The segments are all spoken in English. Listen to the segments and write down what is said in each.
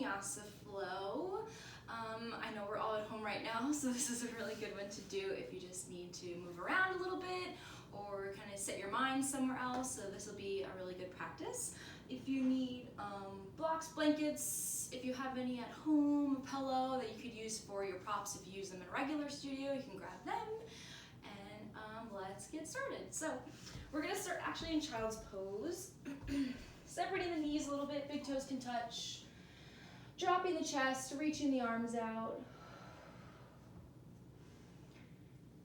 Vinyasa flow. I know we're all at home right now, so this is a really good one to do if you just need to move around a little bit or kind of set your mind somewhere else. So this will be a really good practice. If you need blocks, blankets, if you have any at home, a pillow that you could use for your props, if you use them in a regular studio, you can grab them. And let's get started. So we're gonna start actually in child's pose. Separating the knees a little bit, big toes can touch. Dropping the chest, reaching the arms out.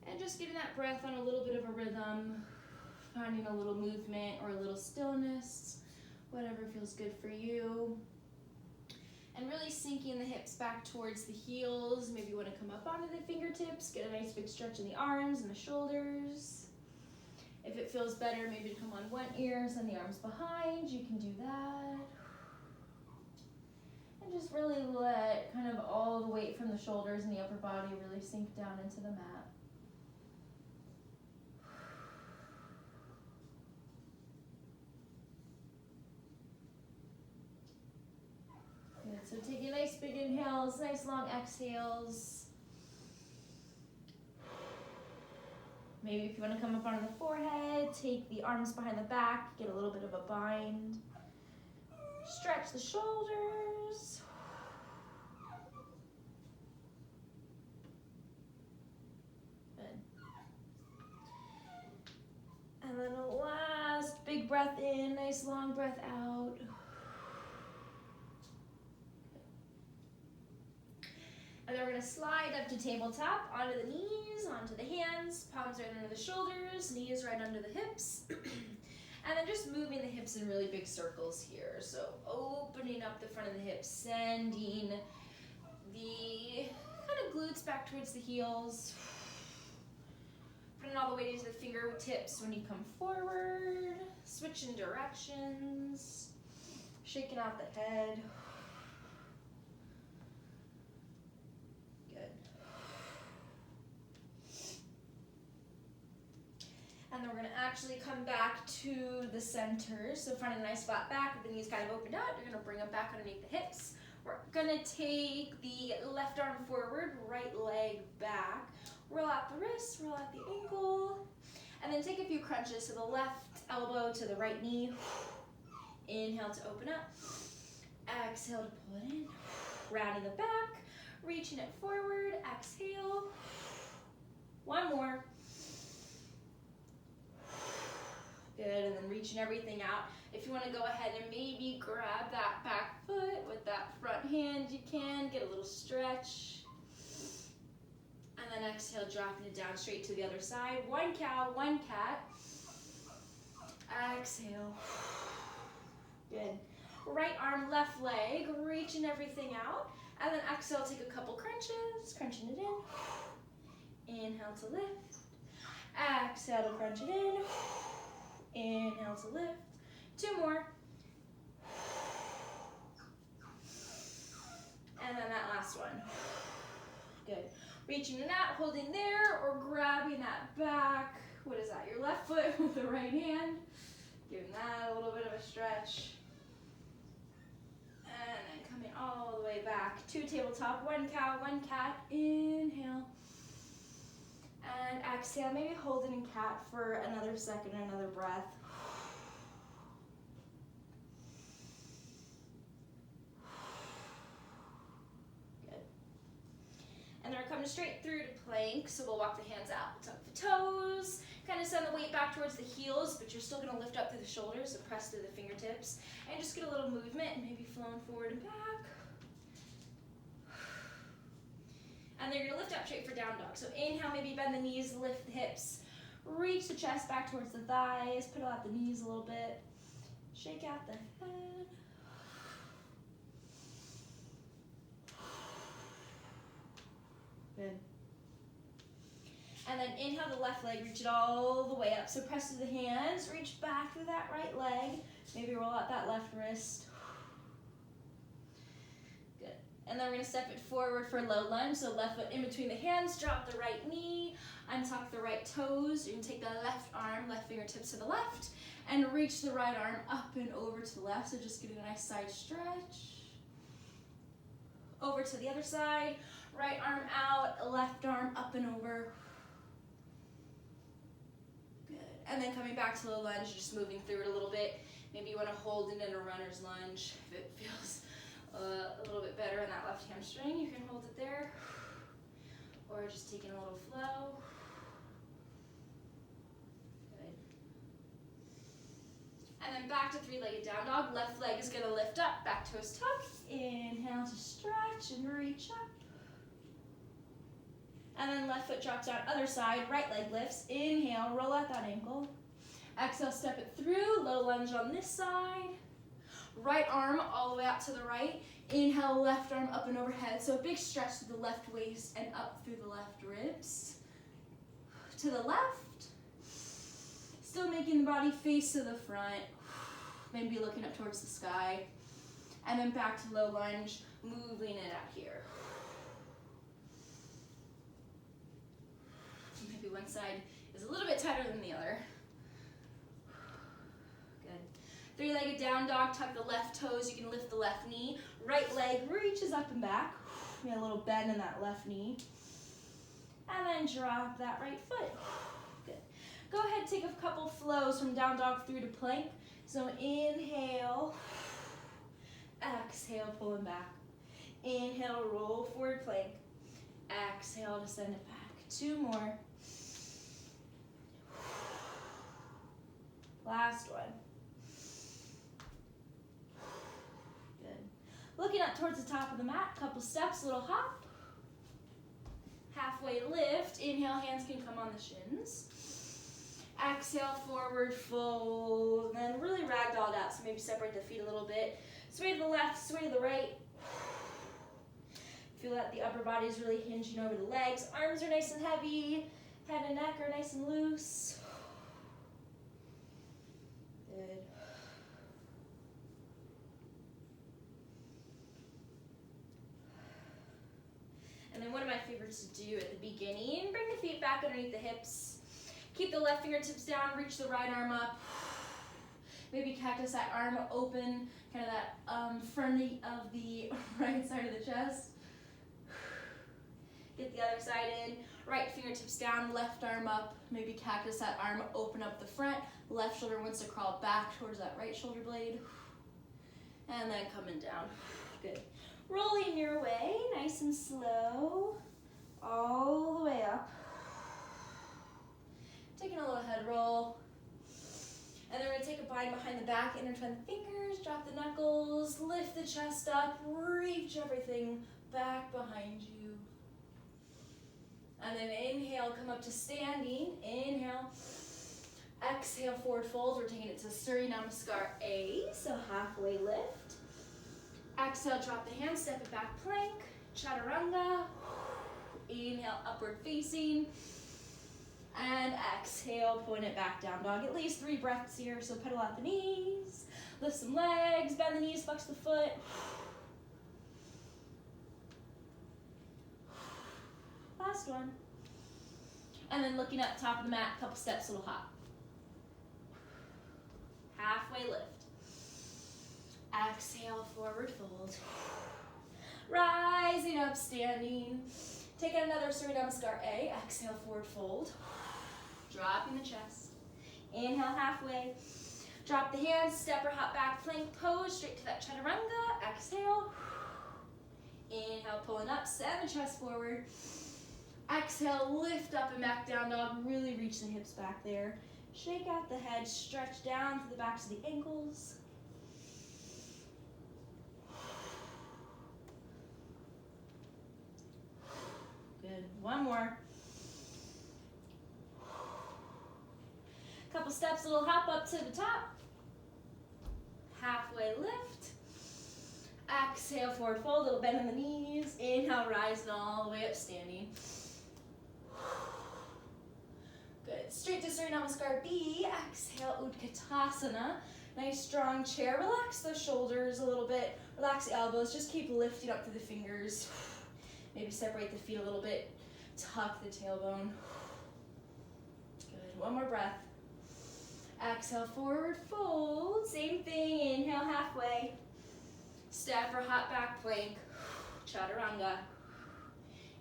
And just getting that breath on a little bit of a rhythm, finding a little movement or a little stillness, whatever feels good for you. And really sinking the hips back towards the heels. Maybe you want to come up onto the fingertips, get a nice big stretch in the arms and the shoulders. If it feels better, maybe to come on one ear, send the arms behind, you can do that. And just really let kind of all the weight from the shoulders and the upper body really sink down into the mat. Good, so taking nice big inhales, nice long exhales. Maybe if you want to come up onto the forehead, take the arms behind the back, get a little bit of a bind. Stretch the shoulders. Good. And then a last big breath in, nice long breath out. And then we're going to slide up to tabletop, onto the knees, onto the hands, palms right under the shoulders, knees right under the hips. And then just moving the hips in really big circles here. So opening up the front of the hips, sending the kind of glutes back towards the heels. Putting all the weight into the fingertips when you come forward. Switching directions. Shaking out the head. And then we're going to actually come back to the center. So finding a nice flat back with the knees kind of opened out. You're going to bring them back underneath the hips. We're going to take the left arm forward, right leg back. Roll out the wrist, roll out the ankle. And then take a few crunches. So the left elbow to the right knee. Inhale to open up. Exhale to pull it in. Rounding the back. Reaching it forward. Exhale. One more. Good, and then reaching everything out. If you want to go ahead and maybe grab that back foot with that front hand, you can. Get a little stretch. And then exhale, dropping it down straight to the other side. One cow, one cat. Exhale. Good. Right arm, left leg, reaching everything out. And then exhale, take a couple crunches, crunching it in. Inhale to lift. Exhale to crunch it in. Inhale to lift. Two more. And then that last one. Good. Reaching it out, holding there, or grabbing that back. What is that? Your left foot with the right hand. Giving that a little bit of a stretch. And then coming all the way back to tabletop. One cow, one cat. Inhale. And exhale, maybe hold it in cat for another second, another breath. Good. And then we're coming straight through to plank, so we'll walk the hands out, tuck the toes, kind of send the weight back towards the heels, but you're still going to lift up through the shoulders, so press through the fingertips, and just get a little movement, and maybe flowing forward and back. And then you're going to lift up straight for down dog. So inhale, maybe bend the knees, lift the hips. Reach the chest back towards the thighs. Put out the knees a little bit. Shake out the head. Good. And then inhale the left leg, reach it all the way up. So press through the hands, reach back through that right leg. Maybe roll out that left wrist. And then we're going to step it forward for low lunge. So left foot in between the hands, drop the right knee, untuck the right toes. You can take the left arm, left fingertips to the left, and reach the right arm up and over to the left. So just getting a nice side stretch. Over to the other side. Right arm out, left arm up and over. Good. And then coming back to low lunge, just moving through it a little bit. Maybe you want to hold it in a runner's lunge if it feels a little bit better in that left hamstring. You can hold it there. Or just taking a little flow. Good. And then back to three-legged down dog. Left leg is going to lift up, back toes tuck. Inhale to stretch and reach up. And then left foot drops down, other side, right leg lifts. Inhale, roll out that ankle. Exhale, step it through, low lunge on this side. Right arm all the way out to the right. Inhale, left arm up and overhead. So a big stretch to the left waist and up through the left ribs. To the left. Still making the body face to the front. Maybe looking up towards the sky. And then back to low lunge, moving it out here. Maybe one side is a little bit tighter than the other. Good. Three-legged down dog, tuck the left toes. You can lift the left knee. Right leg reaches up and back. We have a little bend in that left knee. And then drop that right foot. Good. Go ahead, take a couple flows from down dog through to plank. So inhale. Exhale, pulling back. Inhale, roll forward plank. Exhale to send it back. Two more. Last one. Good. Looking up towards the top of the mat, couple steps, little hop. Halfway lift. Inhale, hands can come on the shins. Exhale, forward fold. And then really ragdolled out, so maybe separate the feet a little bit. Sway to the left, sway to the right. Feel that the upper body is really hinging over the legs. Arms are nice and heavy. Head and neck are nice and loose. Good. And then one of my favorites to do at the beginning, bring the feet back underneath the hips. Keep the left fingertips down, reach the right arm up. Maybe cactus that arm open, kind of that front of the right side of the chest. Get the other side in, right fingertips down, left arm up, maybe cactus that arm, open up the front, left shoulder wants to crawl back towards that right shoulder blade, and then coming down. Good. Rolling your way, nice and slow, all the way up. Taking a little head roll, and then we're gonna take a bind behind the back, intertwine the fingers, drop the knuckles, lift the chest up, reach everything back behind you. And then inhale, come up to standing. Inhale. Exhale, forward fold. We're taking it to Surya Namaskar A, so halfway lift. Exhale, drop the hands, step it back, plank. Chaturanga. Inhale, upward facing. And exhale, point it back down dog. At least 3 breaths here, so pedal out the knees. Lift some legs, bend the knees, flex the foot. Last one. And then looking up top of the mat, couple steps, little hop. Halfway lift. Exhale, forward fold. Rising up, standing. Take another Surya Namaskar A. Exhale, forward fold. Dropping the chest. Inhale, halfway. Drop the hands, step or hop back, plank pose, straight to that chaturanga. Exhale. Inhale, pulling up, send the chest forward. Exhale, lift up and back down dog. Really reach the hips back there. Shake out the head, stretch down to the backs of the ankles. Good. One more. Couple steps, a little hop up to the top. Halfway lift. Exhale, forward fold, little bend in the knees. Inhale, rising all the way up, standing. Good. Straight to Surya Namaskar B. Exhale, Utkatasana. Nice strong chair. Relax the shoulders a little bit. Relax the elbows. Just keep lifting up through the fingers. Maybe separate the feet a little bit. Tuck the tailbone. Good. One more breath. Exhale, forward fold. Same thing. Inhale, halfway. Step or hop back plank. chaturanga.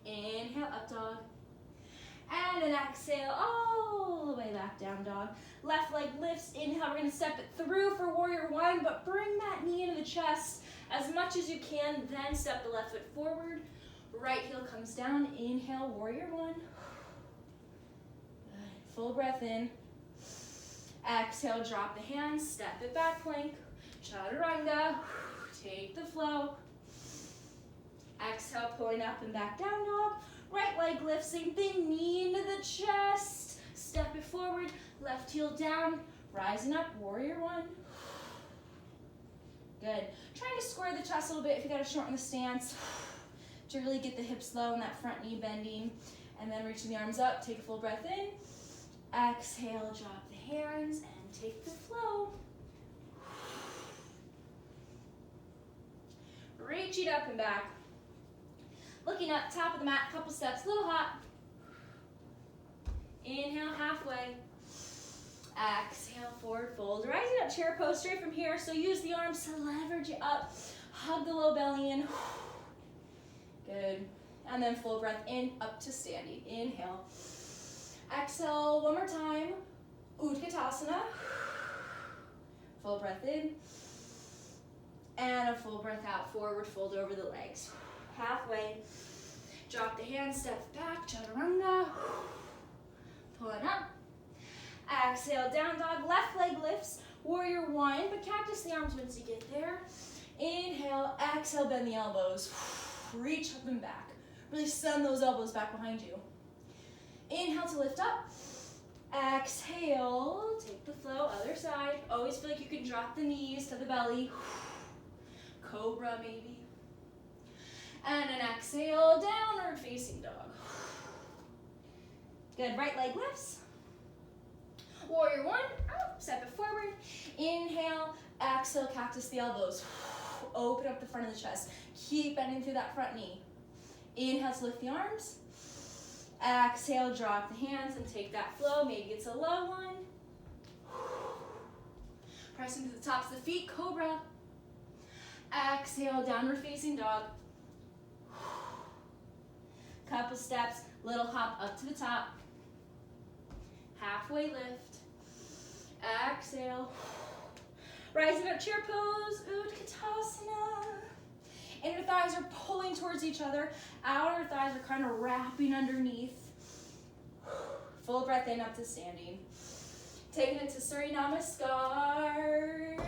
Inhale, up dog. And an exhale all the way back down dog. Left leg lifts, inhale, we're gonna step it through for warrior one, but bring that knee into the chest as much as you can, then step the left foot forward. Right heel comes down, inhale, warrior one. Good. Full breath in. Exhale, drop the hands, step it back, plank. Chaturanga, take the flow. Exhale, pulling up and back down dog. Right leg lifts, same thing, knee into the chest. Step it forward, left heel down, rising up, warrior one. Good. Trying to square the chest a little bit if you gotta shorten the stance to really get the hips low and that front knee bending. And then reaching the arms up, take a full breath in. Exhale, drop the hands and take the flow. Reaching up and back. Looking up, top of the mat, couple steps, little hop. Inhale, halfway. Exhale, forward fold. Rising up, chair pose straight from here. So use the arms to leverage it up. Hug the low belly in. Good. And then full breath in, up to standing. Inhale. Exhale, one more time. Utkatasana. Full breath in. And a full breath out, forward fold over the legs. Halfway. Drop the hands, step back, chaturanga. Pulling up. Exhale, down dog, left leg lifts, warrior one, but cactus the arms once you get there. Inhale, exhale, bend the elbows. Reach up and back. Really send those elbows back behind you. Inhale to lift up. Exhale, take the flow, other side. Always feel like you can drop the knees to the belly. Cobra maybe. And an exhale, downward facing dog. Good, right leg lifts. Warrior one, step it forward. Inhale, exhale, cactus the elbows. Open up the front of the chest. Keep bending through that front knee. Inhale to lift the arms. Exhale, drop the hands and take that flow. Maybe it's a low one. Pressing to the tops of the feet, cobra. Exhale, downward facing dog. Couple steps, little hop up to the top. Halfway lift. Exhale. Rising up, chair pose, Utkatasana. Inner thighs are pulling towards each other. Outer thighs are kind of wrapping underneath. Full breath in, up to standing. Taking it to Surya Namaskar.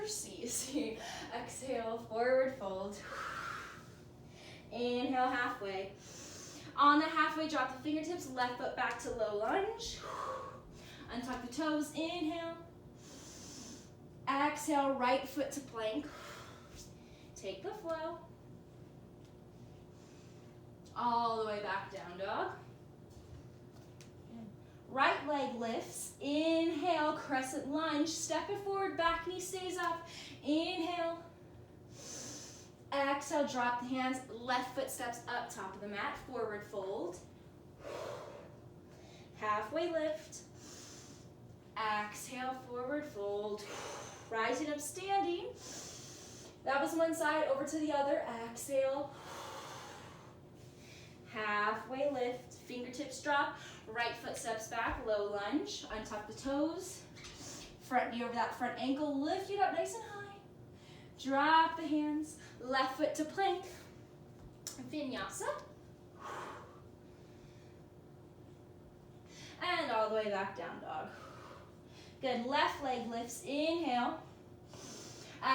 See. Exhale, forward fold. Inhale, halfway. On the halfway, drop the fingertips, left foot back to low lunge. Untuck the toes, inhale. Exhale, right foot to plank. Take the flow. All the way back down dog. Right leg lifts. Inhale, crescent lunge. Step it forward, back knee stays up. Inhale. Exhale, drop the hands. Left foot steps up, top of the mat. Forward fold. Halfway lift. Exhale, forward fold. Rising up, standing. That was one side, over to the other. Exhale. Halfway lift. Fingertips drop. Right foot steps back, low lunge. Untuck the toes. Front knee over that front ankle. Lift it up nice and high. Drop the hands. Left foot to plank. Vinyasa. And all the way back down dog. Good, left leg lifts, inhale.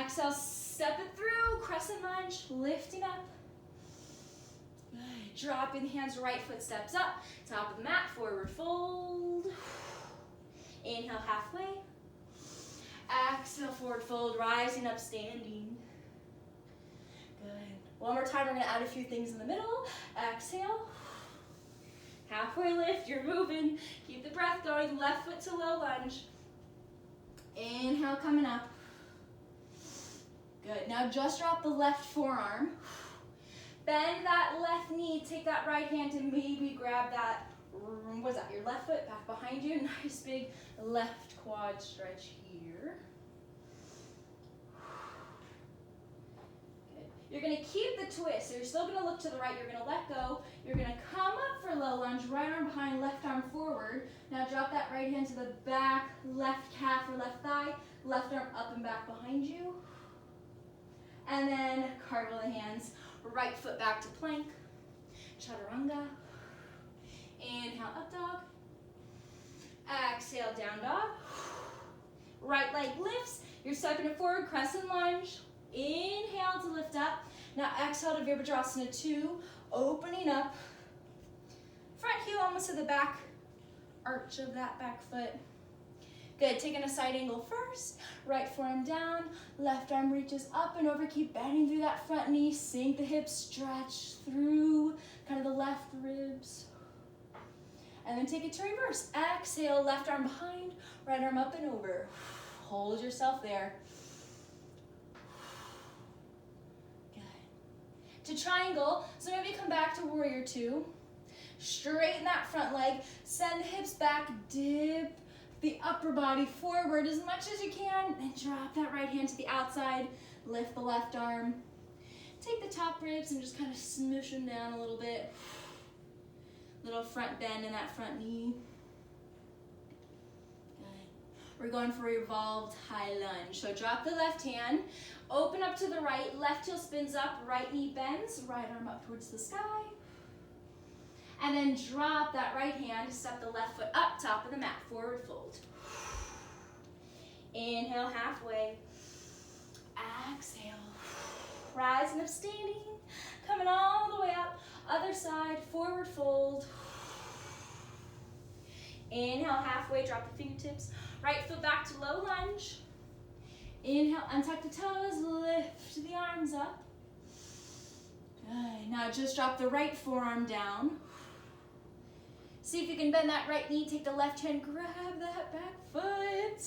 Exhale, step it through, crescent lunge, lifting up. Good, dropping the hands, right foot steps up. Top of the mat, forward fold. Inhale, halfway. Exhale, forward fold, rising up, standing. Good. One more time, we're gonna add a few things in the middle. Exhale. Halfway lift, you're moving. Keep the breath going, left foot to low lunge. Inhale, coming up. Good, now just drop the left forearm. Bend that left knee, take that right hand and maybe grab that, what's that, your left foot back behind you. Nice big left quad stretch here. Good. You're gonna keep the twist. So you're still gonna look to the right. You're gonna let go. You're gonna come up for low lunge, right arm behind, left arm forward. Now drop that right hand to the back, left calf or left thigh, left arm up and back behind you. And then cartwheel the hands, right foot back to plank, chaturanga. Inhale, up dog. Exhale, down dog. Right leg lifts. You're stepping it forward, crescent lunge. Inhale to lift up. Now exhale to Virabhadrasana 2, opening up. Front heel almost to the back arch of that back foot. Good, taking a side angle first. Right forearm down, left arm reaches up and over. Keep bending through that front knee. Sink the hips, stretch through kind of the left ribs. And then take it to reverse. Exhale, left arm behind, right arm up and over. Hold yourself there. Good. To triangle, so maybe come back to warrior 2. Straighten that front leg, send the hips back, dip the upper body forward as much as you can, and drop that right hand to the outside, lift the left arm. Take the top ribs and just kind of smoosh them down a little bit. Little front bend in that front knee. Good. We're going for revolved high lunge. So drop the left hand, open up to the right, left heel spins up, right knee bends, right arm up towards the sky. And then drop that right hand to step the left foot up, top of the mat, forward fold. Inhale, halfway. Exhale. Rising up, standing. Coming all the way up. Other side, forward fold. Inhale, halfway, drop the fingertips. Right foot back to low lunge. Inhale, untuck the toes, lift the arms up. Good. Now just drop the right forearm down. See if you can bend that right knee, take the left hand, grab that back foot.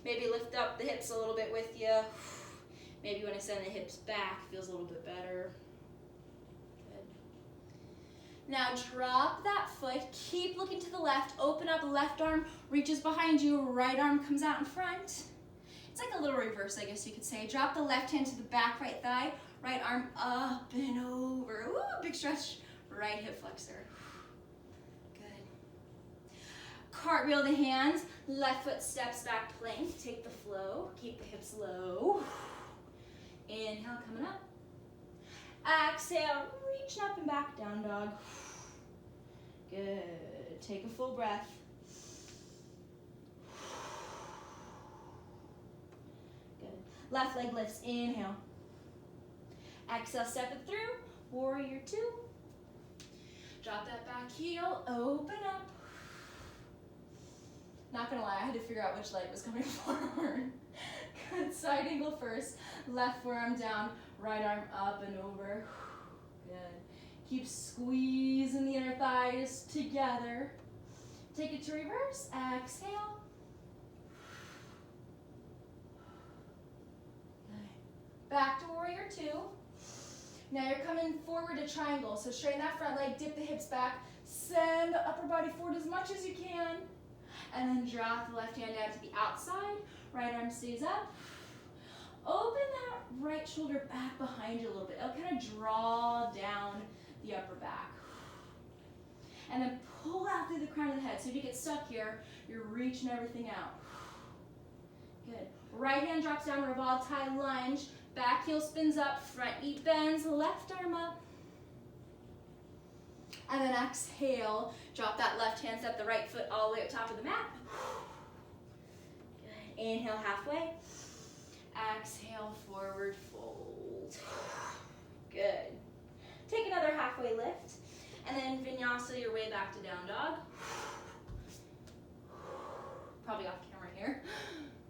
Maybe lift up the hips a little bit with you. Maybe when I send the hips back, it feels a little bit better. Good. Now drop that foot, keep looking to the left, open up, left arm reaches behind you, right arm comes out in front. It's like a little reverse, I guess you could say. Drop the left hand to the back right thigh, right arm up and over. Ooh, big stretch, right hip flexor. Cartwheel the hands, left foot steps back plank, take the flow, keep the hips low. Inhale, coming up. Exhale, reach up and back, down dog. Good, take a full breath. Good, left leg lifts, inhale. Exhale, step it through, warrior 2. Drop that back heel, open up. Not gonna lie, I had to figure out which leg was coming forward. Good, side angle first. Left forearm down, right arm up and over. Good. Keep squeezing the inner thighs together. Take it to reverse, exhale. Good. Back to warrior 2. Now you're coming forward to triangle, so straighten that front leg, dip the hips back, send the upper body forward as much as you can. And then drop the left hand down to the outside. Right arm stays up. Open that right shoulder back behind you a little bit. It'll kind of draw down the upper back. And then pull out through the crown of the head. So if you get stuck here, you're reaching everything out. Good. Right hand drops down, revolved high lunge. Back heel spins up, front knee bends, left arm up. And then exhale, drop that left hand, step the right foot all the way up top of the mat. Good. Inhale, halfway. Exhale, forward fold. Good. Take another halfway lift. And then Vinyasa your way back to down dog. Probably off camera here.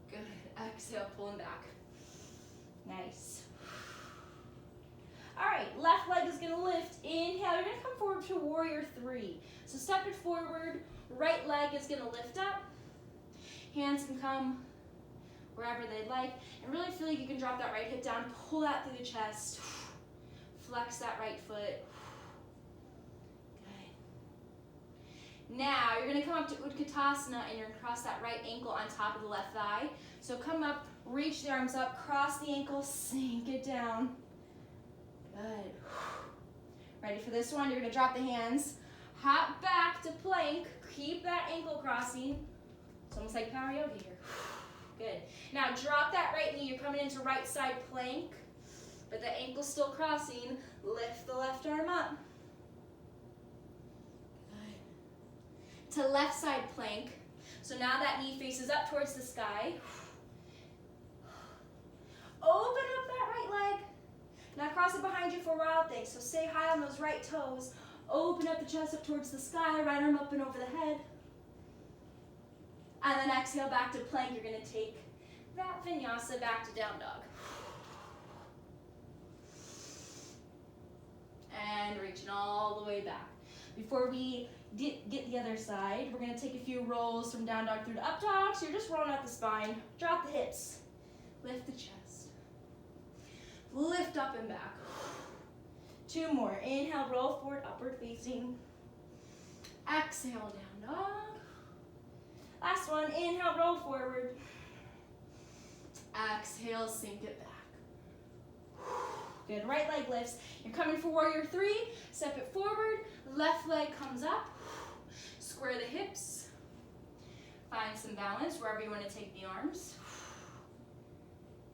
Good. Exhale, pulling back. Nice. All right, left leg is gonna lift. Inhale, you're gonna come forward to warrior 3. So step it forward, right leg is gonna lift up. Hands can come wherever they'd like. And really feel like you can drop that right hip down, pull that through the chest. Flex that right foot. Good. Now, you're gonna come up to Utkatasana and you're gonna cross that right ankle on top of the left thigh. So come up, reach the arms up, cross the ankle, sink it down. Good. Ready for this one? You're gonna drop the hands, hop back to plank, keep that ankle crossing. It's almost like power yoga here. Good. Now drop that right knee. You're coming into right side plank, but the ankle's still crossing. Lift the left arm up. Good. To left side plank. So now that knee faces up towards the sky. Open up that right leg. Now cross it behind you for wild things. So stay high on those right toes. Open up the chest up towards the sky. Right arm up and over the head. And then exhale back to plank. You're going to take that vinyasa back to down dog. And reaching all the way back. Before we get the other side, we're going to take a few rolls from down dog through to up dog. So you're just rolling out the spine. Drop the hips. Lift the chest. Lift up and back. 2 more. Inhale, roll forward, upward facing. Exhale, down dog. Last one. Inhale, roll forward. Exhale, sink it back. Good. Right leg lifts. You're coming for warrior 3. Step it forward. Left leg comes up. Square the hips. Find some balance wherever you want to take the arms.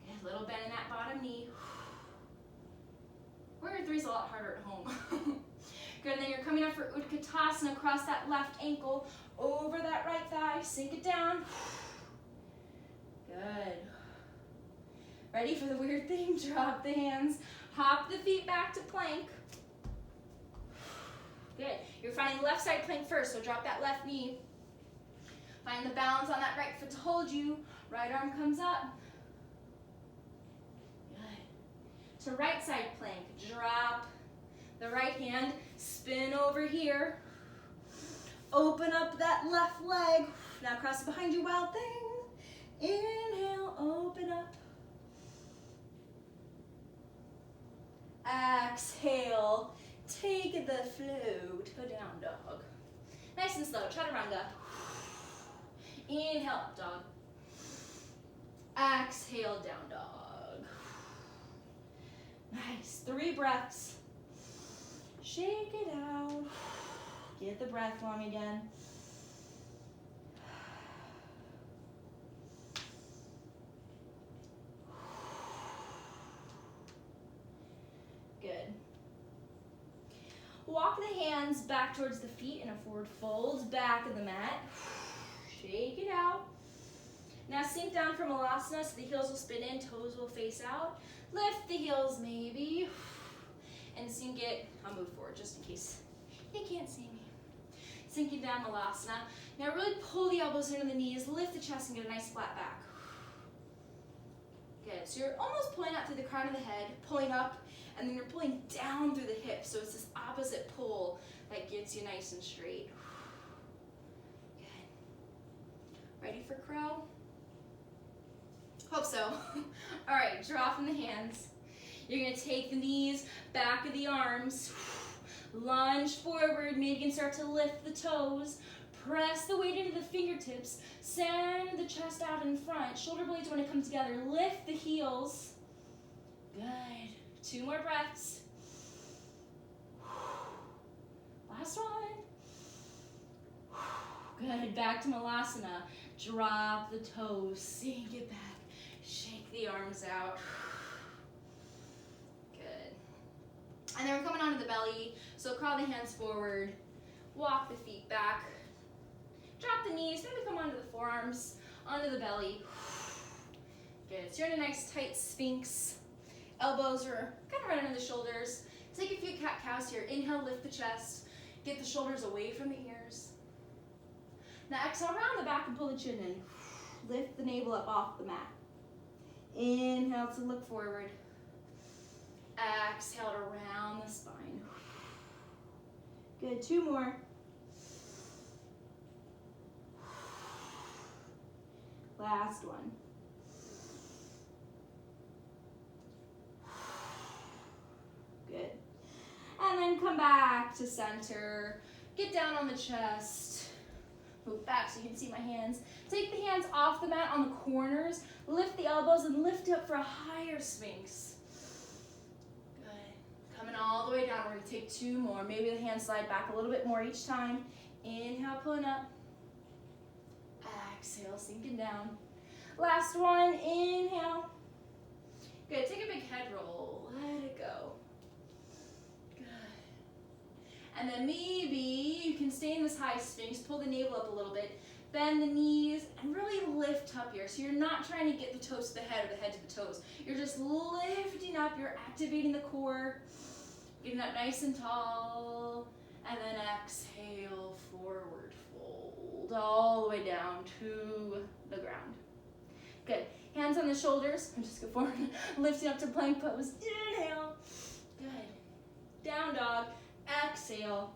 Good. Little bend in that bottom knee. Warrior 3 is a lot harder at home. Good, and then you're coming up for Utkatasana, across that left ankle, over that right thigh, sink it down. Good. Ready for the weird thing? Drop the hands, hop the feet back to plank. Good. You're finding left side plank first, so drop that left knee. Find the balance on that right foot to hold you. Right arm comes up. To right side plank, drop the right hand, spin over here, open up that left leg, now cross it behind you, wild thing, inhale, open up, exhale, take the float, go down dog, nice and slow, chaturanga, inhale, up dog, exhale, down dog. Nice. 3 breaths. Shake it out. Get the breath going again. Good. Walk the hands back towards the feet in a forward fold, back of the mat. Shake it out. Now sink down from Malasana so the heels will spin in, toes will face out. Lift the heels maybe, and sink it. I'll move forward just in case you can't see me. Sinking down Malasana. Now really pull the elbows into the knees, lift the chest and get a nice flat back. Good, so you're almost pulling out through the crown of the head, pulling up, and then you're pulling down through the hips. So it's this opposite pull that gets you nice and straight. Good. Ready for crow? Hope so. All right, draw from the hands. You're gonna take the knees, back of the arms, lunge forward, maybe you can start to lift the toes, press the weight into the fingertips, send the chest out in front, shoulder blades want to come together, lift the heels. Good. 2 more breaths. Last one. Good, back to Malasana. Drop the toes, sink it back. Shake the arms out. Good. And then we're coming onto the belly. So crawl the hands forward. Walk the feet back. Drop the knees. Maybe come onto the forearms. Onto the belly. Good. So you're in a nice tight sphinx. Elbows are kind of right under the shoulders. Take a few cat-cows here. Inhale, lift the chest. Get the shoulders away from the ears. Now exhale, round the back and pull the chin in. Lift the navel up off the mat. Inhale to look forward. Exhale to round the spine. Good, 2 more. Last one. Good. And then come back to center. Get down on the chest. Move back so you can see my hands. Take the hands off the mat on the corners. Lift the elbows and lift up for a higher sphinx. Good. Coming all the way down. We're going to take 2 more. Maybe the hands slide back a little bit more each time. Inhale, pulling up. Exhale, sinking down. Last one, inhale. Good, take a big head roll. Let it go. Good. And then maybe you can stay in this high sphinx, pull the navel up a little bit, bend the knees, and really lift up here. So you're not trying to get the toes to the head or the head to the toes. You're just lifting up, you're activating the core, getting up nice and tall, and then exhale, forward fold, all the way down to the ground. Good, hands on the shoulders, and just go forward, lifting up to plank pose, inhale, good, down dog, exhale,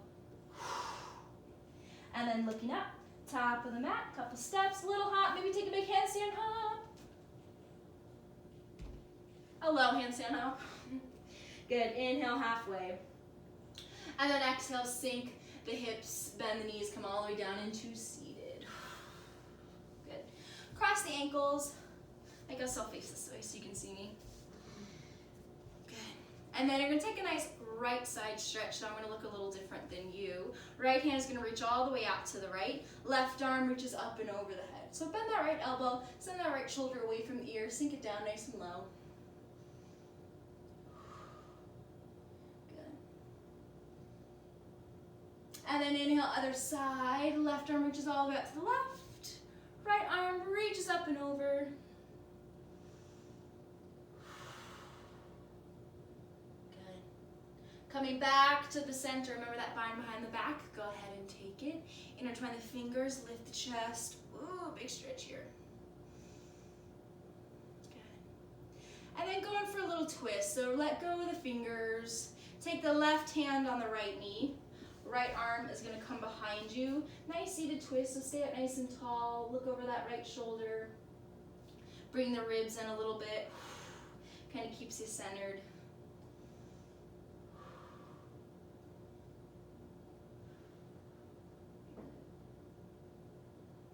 and then looking up, top of the mat, couple steps, little hop, maybe take a big handstand hop. A low handstand hop. Good, inhale halfway. And then exhale, sink the hips, bend the knees, come all the way down into seated. Good. Cross the ankles. I guess I'll face this way so you can see me. Good. And then you're gonna take a nice right side stretch, so I'm going to look a little different than you. Right hand is going to reach all the way out to the right. Left arm reaches up and over the head. So bend that right elbow, send that right shoulder away from the ear, sink it down nice and low. Good. And then inhale, other side. Left arm reaches all the way out to the left. Right arm reaches up and over. Coming back to the center, remember that bind behind the back? Go ahead and take it. Intertwine the fingers, lift the chest. Ooh, big stretch here. Good. And then going for a little twist. So let go of the fingers. Take the left hand on the right knee. Right arm is going to come behind you. Nice seated twist, so stay up nice and tall. Look over that right shoulder. Bring the ribs in a little bit. Kind of keeps you centered.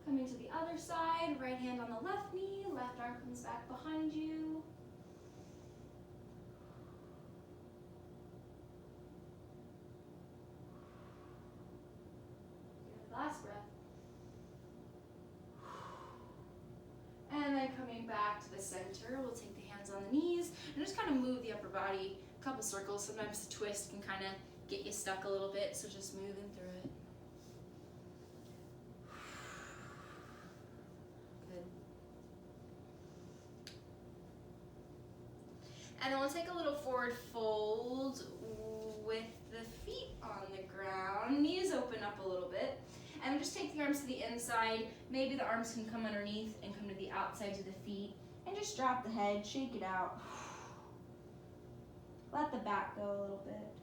Coming to the other side, right hand on the left knee, left arm comes back behind you. Good, last breath. And then coming back to the center, we'll take the hands on the knees and just kind of move the upper body a couple circles. Sometimes the twist can kind of get you stuck a little bit, so just moving through it. And then we'll take a little forward fold with the feet on the ground. Knees open up a little bit. And just take the arms to the inside. Maybe the arms can come underneath and come to the outsides of the feet. And just drop the head, shake it out. Let the back go a little bit.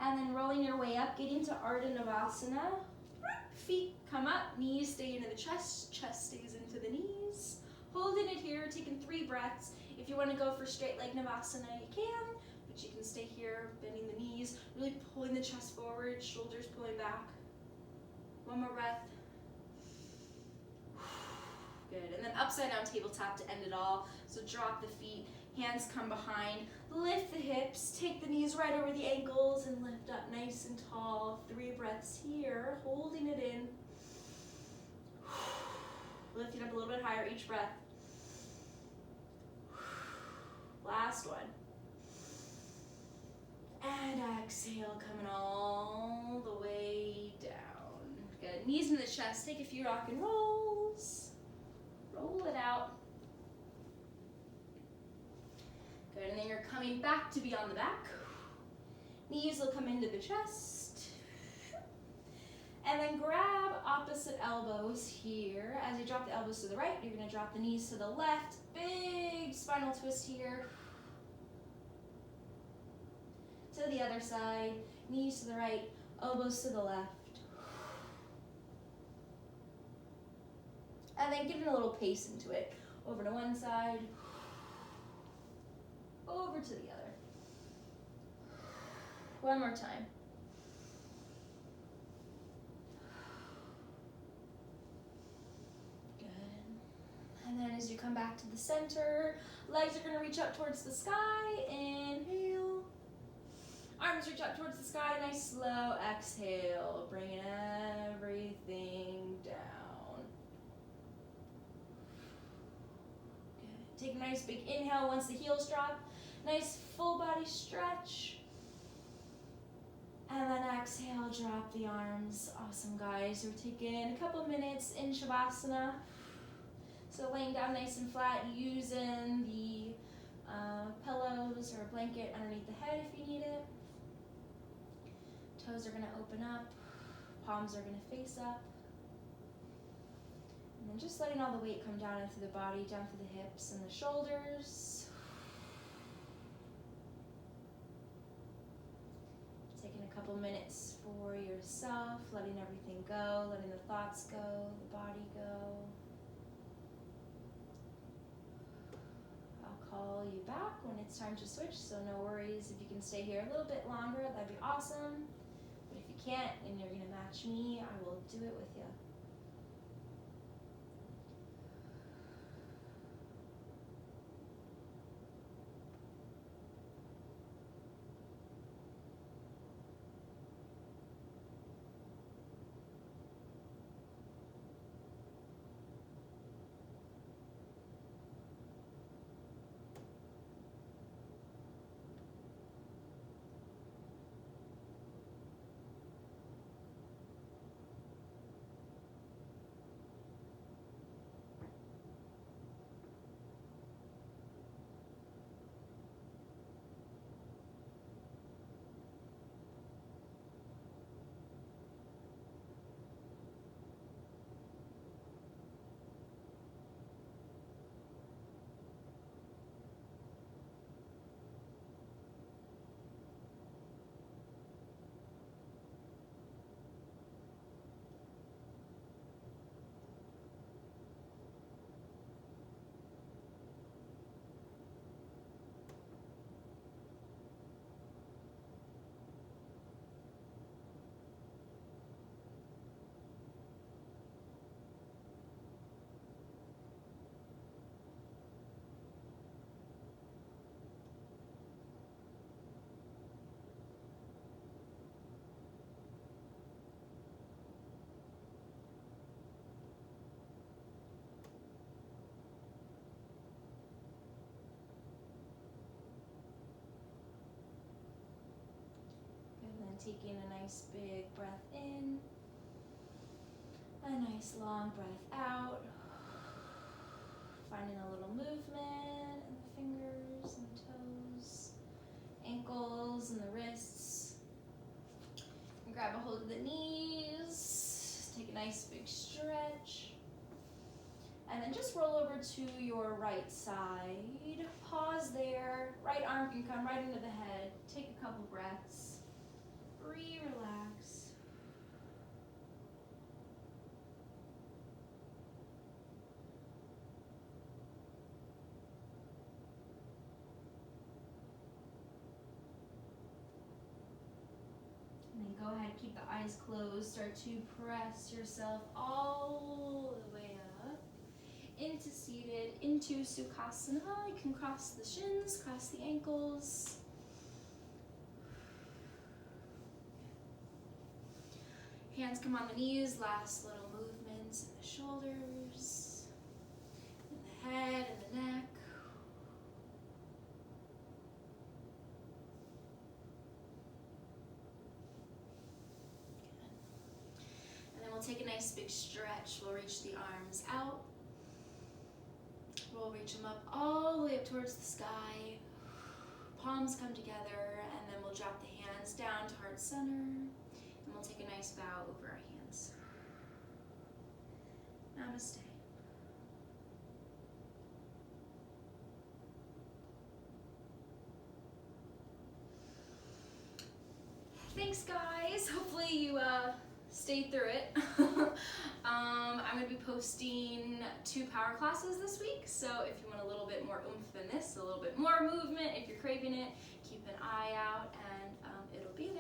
And then rolling your way up, getting to Ardha Navasana. Feet come up, knees stay into the chest, chest stays into the knees. Holding it here, taking 3 breaths. If you want to go for straight leg Navasana, you can, but you can stay here, bending the knees, really pulling the chest forward, shoulders pulling back. 1 more breath. Good, and then upside down tabletop to end it all. So drop the feet, hands come behind, lift the hips, take the knees right over the ankles and lift up nice and tall. 3 breaths here, holding it in. Lifting up a little bit higher each breath. Last one. And exhale, coming all the way down. Good, knees in the chest, take a few rock and rolls. Roll it out. Good, and then you're coming back to be on the back. Knees will come into the chest. And then grab opposite elbows here. As you drop the elbows to the right, you're going to drop the knees to the left. Big spinal twist here. To the other side, knees to the right, elbows to the left. And then giving a little pace into it. Over to one side, over to the other. One more time. as you come back to the center. Legs are going to reach up towards the sky. Inhale. Arms reach up towards the sky. Nice slow exhale. Bringing everything down. Good. Take a nice big inhale once the heels drop. Nice full body stretch. And then exhale, drop the arms. Awesome, guys. We're taking a couple minutes in Shavasana. So laying down nice and flat, using the pillows or a blanket underneath the head if you need it. Toes are going to open up. Palms are going to face up. And then just letting all the weight come down into the body, down through the hips and the shoulders. Taking a couple minutes for yourself, letting everything go, letting the thoughts go, the body go. I'll call you back when it's time to switch, so no worries. If you can stay here a little bit longer, that'd be awesome. But if you can't and you're gonna match me, I will do it with you. Taking a nice big breath in, a nice long breath out, finding a little movement in the fingers and the toes, ankles and the wrists. And grab a hold of the knees, take a nice big stretch, and then just roll over to your right side. Pause there, right arm can come right into the head, take a couple breaths. Relax. And then go ahead, keep the eyes closed. Start to press yourself all the way up into seated, into Sukhasana. You can cross the shins, cross the ankles. Hands come on the knees, last little movements in the shoulders, in the head, and the neck. Good. And then we'll take a nice big stretch. We'll reach the arms out. We'll reach them up all the way up towards the sky. Palms come together, and then we'll drop the hands down to heart center. And we'll take a nice bow over our hands. Namaste. Thanks, guys. Hopefully you stayed through it. I'm going to be posting 2 power classes this week, so if you want a little bit more oomph than this, a little bit more movement, if you're craving it, keep an eye out, and it'll be